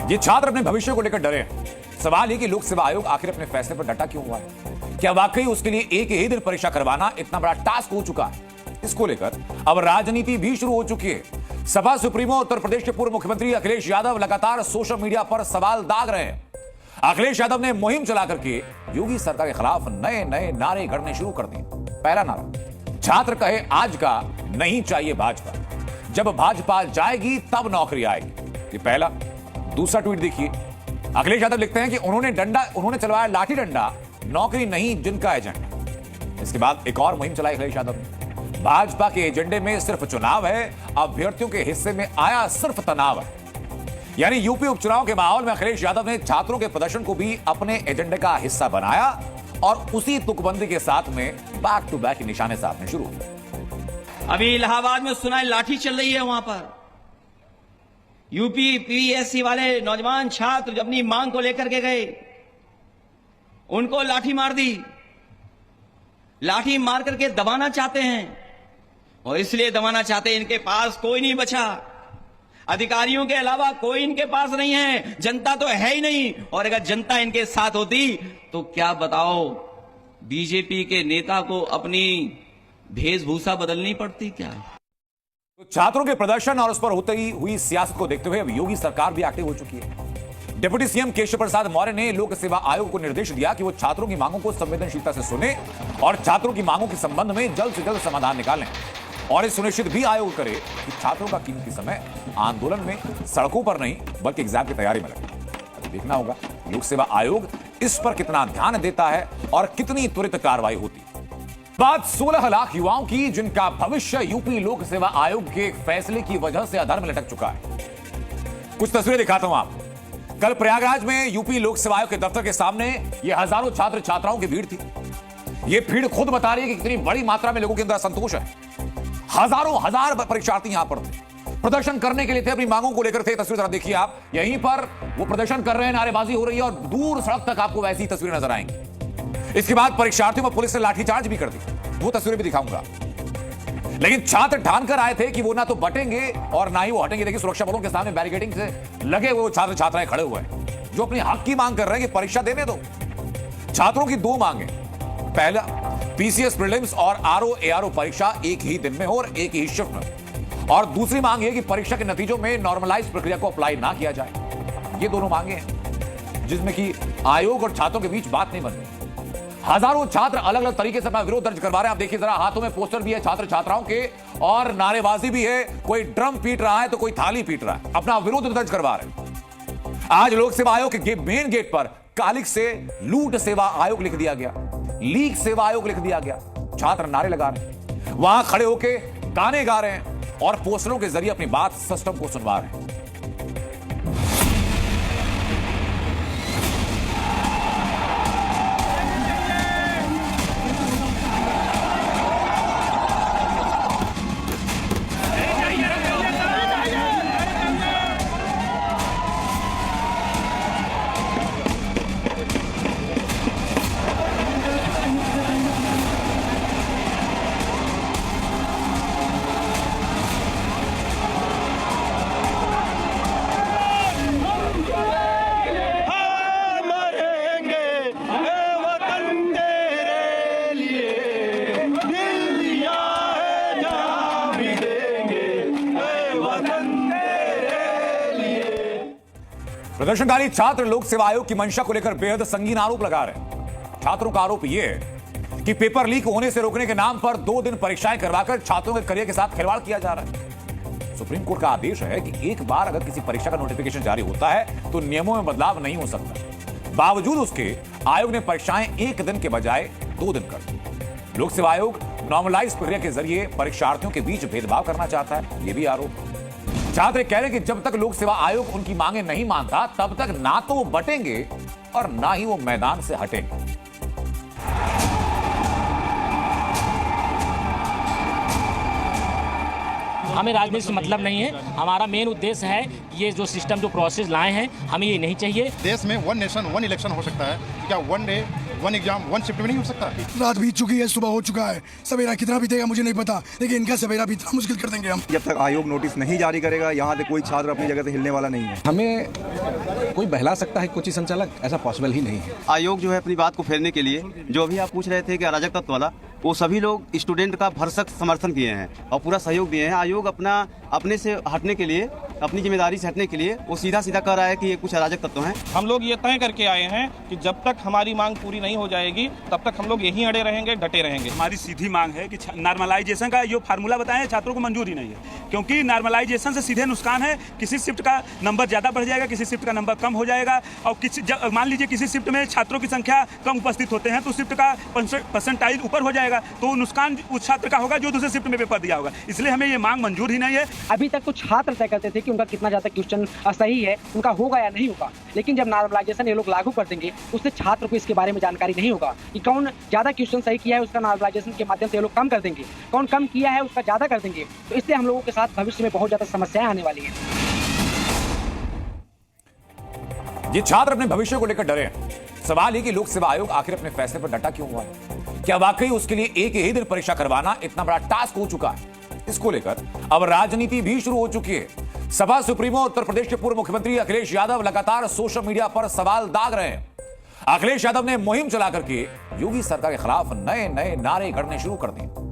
ये छात्र अपने भविष्य को लेकर डरे हैं। सवाल ये कि लोक सेवा आयोग आखिर अपने फैसले पर डटा क्यों हुआ है? क्या वाकई उसके लिए एक ही दिन परीक्षा करवाना इतना बड़ा टास्क हो चुका है? इसको लेकर अब राजनीति भी शुरू हो चुकी है। सपा सुप्रीमो उत्तर प्रदेश के पूर्व मुख्यमंत्री अखिलेश यादव लगातार सोशल मीडिया पर सवाल दाग रहे हैं। अखिलेश यादव ने मुहिम चला करके योगी सरकार के खिलाफ नए नए नारे गढ़ने शुरू कर दिए। पहला नारा, छात्र कहे आज का नहीं चाहिए भाजपा, जब भाजपा जाएगी तब नौकरी आएगी। ये पहला। दूसरा ट्वीट देखिए, अखिलेश यादव लिखते हैं कि उन्होंने चलवाया लाठी डंडा, नौकरी नहीं जिनका एजेंडा। इसके बाद एक और मुहिम चलाई अखिलेश यादव ने, भाजपा के एजेंडे में सिर्फ चुनाव है, अभ्यर्थियों के हिस्से में आया सिर्फ तनाव है। यानी यूपी उपचुनाव के माहौल में अखिलेश यादव ने छात्रों के प्रदर्शन को भी अपने एजेंडे का हिस्सा बनाया और उसी तुकबंदी के साथ में बैक टू बैक निशाने साधने शुरू। अभी इलाहाबाद में सुना है लाठी चल रही है, वहां पर यूपी पीएससी वाले नौजवान छात्र अपनी मांग को लेकर के गए, उनको लाठी मार दी, लाठी मार करके दबाना चाहते हैं। और इसलिए दबाना चाहते हैं, इनके पास कोई नहीं बचा, अधिकारियों के अलावा कोई इनके पास नहीं है, जनता तो है ही नहीं। और अगर जनता इनके साथ होती तो क्या बताओ, बीजेपी के नेता को अपनी वेशभूषा बदलनी पड़ती क्या? तो छात्रों के प्रदर्शन और उस पर होती हुई सियासत को देखते हुए अब योगी सरकार भी एक्टिव हो चुकी है। डिप्टी सीएम केशव प्रसाद मौर्य ने लोक सेवा आयोग को निर्देश दिया कि वो छात्रों की मांगों को संवेदनशीलता से सुने और छात्रों की मांगों के संबंध में जल्द से जल्द समाधान निकालें और इस सुनिश्चित भी आयोग करे कि छात्रों का कीमती समय आंदोलन में, सड़कों पर नहीं बल्कि एग्जाम की तैयारी में लगे। देखना होगा लोक सेवा आयोग इस पर कितना ध्यान देता है और कितनी त्वरित कार्रवाई होती है। बात 16 लाख युवाओं की जिनका भविष्य यूपी लोक सेवा आयोग के फैसले की वजह से अधर में लटक चुका है। कुछ तस्वीरें दिखाता हूं आपको। कल प्रयागराज में यूपी लोक सेवा आयोग के दफ्तर के सामने ये हजारों छात्र छात्राओं की भीड़ थी। ये भीड़ खुद बता रही है कि कितनी बड़ी मात्रा में लोगों के अंदर असंतोष है। हजारों हजार परीक्षार्थी यहां पर थे, प्रदर्शन करने के लिए थे, अपनी मांगों को लेकर थे। तस्वीर जरा देखिए आप, यहीं पर वो प्रदर्शन कर रहे हैं, नारेबाजी हो रही है और दूर सड़क तक आपको वैसी तस्वीरें नजर आएंगी। इसके बाद परीक्षार्थियों पर पुलिस ने लाठीचार्ज भी कर दी, वो तस्वीरें भी दिखाऊंगा। लेकिन छात्र ठान कर आए थे कि वो ना तो बटेंगे और ना ही वो हटेंगे। देखिए सुरक्षा बलों के सामने बैरिकेडिंग से लगे वो छात्र छात्राएं खड़े हुए हैं जो अपने हक की मांग कर रहे हैं कि परीक्षा देने दो। छात्रों की दो मांगे, पहला पीसीएस प्रीलिम्स और आरओ एआरओ परीक्षा एक ही दिन में हो और एक ही शिफ्ट में, और दूसरी मांग यह कि परीक्षा के नतीजों में नॉर्मलाइज प्रक्रिया को अप्लाई ना किया जाए। ये दोनों मांगे हैं जिसमें कि आयोग और छात्रों के बीच बात नहीं बन रही। हजारों छात्र अलग अलग तरीके से अपना विरोध दर्ज करवा रहे हैं। आप देखिए जरा, हाथों में पोस्टर भी है छात्र छात्राओं के और नारेबाजी भी है। कोई ड्रम पीट रहा है तो कोई थाली पीट रहा है, अपना विरोध दर्ज करवा रहे हैं। आज लोक सेवा आयोग के मेन गेट पर कालिक से लूट सेवा आयोग लिख दिया गया, लीक सेवा आयोग लिख दिया गया। छात्र नारे लगा रहे हैं, वहां खड़े होकर गाने गा रहे हैं और पोस्टरों के जरिए अपनी बात सिस्टम को सुनवा रहे हैं। प्रदर्शनकारी छात्र लोक सेवा आयोग की मंशा को लेकर बेहद संगीन आरोप लगा रहे हैं। छात्रों का आरोप यह है कि पेपर लीक होने से रोकने के नाम पर 2 दिन परीक्षाएं करवाकर छात्रों के करियर के साथ खिलवाड़ किया जा रहा है। सुप्रीम कोर्ट का आदेश है कि एक बार अगर किसी परीक्षा का नोटिफिकेशन जारी होता है तो नियमों में बदलाव नहीं हो सकता। बावजूद उसके आयोग ने परीक्षाएं 1 दिन के बजाय 2 दिन कर दी। लोक सेवा आयोग नॉर्मलाइज प्रक्रिया के जरिए परीक्षार्थियों के बीच भेदभाव करना चाहता है, यह भी आरोप। छात्र कह रहे हैं कि जब तक लोक सेवा आयोग उनकी मांगे नहीं मानता तब तक ना तो वो बटेंगे और ना ही वो मैदान से हटेंगे। हमें राजनीति से मतलब नहीं है। हमारा मेन उद्देश्य है ये जो सिस्टम जो प्रोसेस लाए हैं हमें ये नहीं चाहिए। देश में 1 नेशन 1 इलेक्शन हो सकता है, क्या 1 day one exam one shift में नहीं हो सकता? रात बीत चुकी है, सुबह हो चुका है, सवेरा कितना बीतेगा मुझे नहीं पता, लेकिन इनका सवेरा बीतना मुश्किल कर देंगे हम। जब तक आयोग नोटिस नहीं जारी करेगा यहाँ से कोई छात्र अपनी जगह से हिलने वाला नहीं है। हमें कोई बहला सकता है कोचिंग संचालक, ऐसा पॉसिबल ही नहीं है। आयोग जो है अपनी बात को फेरने के लिए, जो अभी आप पूछ रहे थे कि अराजक तत्व वाला, वो सभी लोग स्टूडेंट का भरसक समर्थन किए हैं और पूरा सहयोग दिए हैं। आयोग अपने से हटने के लिए, अपनी जिम्मेदारी से हटने के लिए वो सीधा कह रहा है कि ये कुछ अराजक तत्व हैं। हम लोग ये तय करके आए हैं कि जब तक हमारी मांग पूरी नहीं हो जाएगी तब तक हम लोग यहीं अड़े रहेंगे, डटे रहेंगे। हमारी सीधी मांग है कि नॉर्मलाइजेशन का जो फार्मूला बताएं छात्रों को मंजूर ही नहीं है, क्योंकि नॉर्मलाइजेशन से सीधे नुकसान है। किसी शिफ्ट का नंबर ज़्यादा बढ़ जाएगा, किसी शिफ्ट का नंबर कम हो जाएगा। और मान लीजिए किसी शिफ्ट में छात्रों की संख्या कम उपस्थित होते हैं तो शिफ्ट का परसेंटाइल ऊपर हो जाएगा, तो नुकसान उस छात्र का होगा जो दूसरे शिफ्ट में पेपर दिया होगा। इसलिए हमें ये मांग मंजूर ही नहीं है। अभी तक तो छात्र तय करते थे कि उनका कितना ज्यादा क्वेश्चन सही है, उनका होगा या नहीं होगा, लेकिन जब नॉर्मलाइजेशन ये लोग लागू कर देंगे उससे छात्र को इसके बारे में जानकारी नहीं होगा कि कौन ज्यादा क्वेश्चन सही किया है, उसका नॉर्मलाइजेशन के माध्यम से ये लोग कम कर देंगे, कौन कम किया है उसका ज्यादा कर देंगे। तो इससे हम लोगों के साथ भविष्य में बहुत ज्यादा समस्याएं आने वाली है। ये छात्र अपने भविष्य को लेकर डरे हैं। सवाल है कि लोक सेवा आयोग आखिर अपने फैसले पर डटा क्यों हुआ है? क्या वाकई उसके लिए एक ही दिन परीक्षा करवाना इतना बड़ा टास्क हो चुका है? इसको लेकर अब राजनीति भी शुरू हो चुकी है। सपा सुप्रीमो उत्तर प्रदेश के पूर्व मुख्यमंत्री अखिलेश यादव लगातार सोशल मीडिया पर सवाल दाग रहे हैं। अखिलेश यादव ने मुहिम चला करके योगी सरकार के खिलाफ नए नए नारे गढ़ने शुरू कर दिए।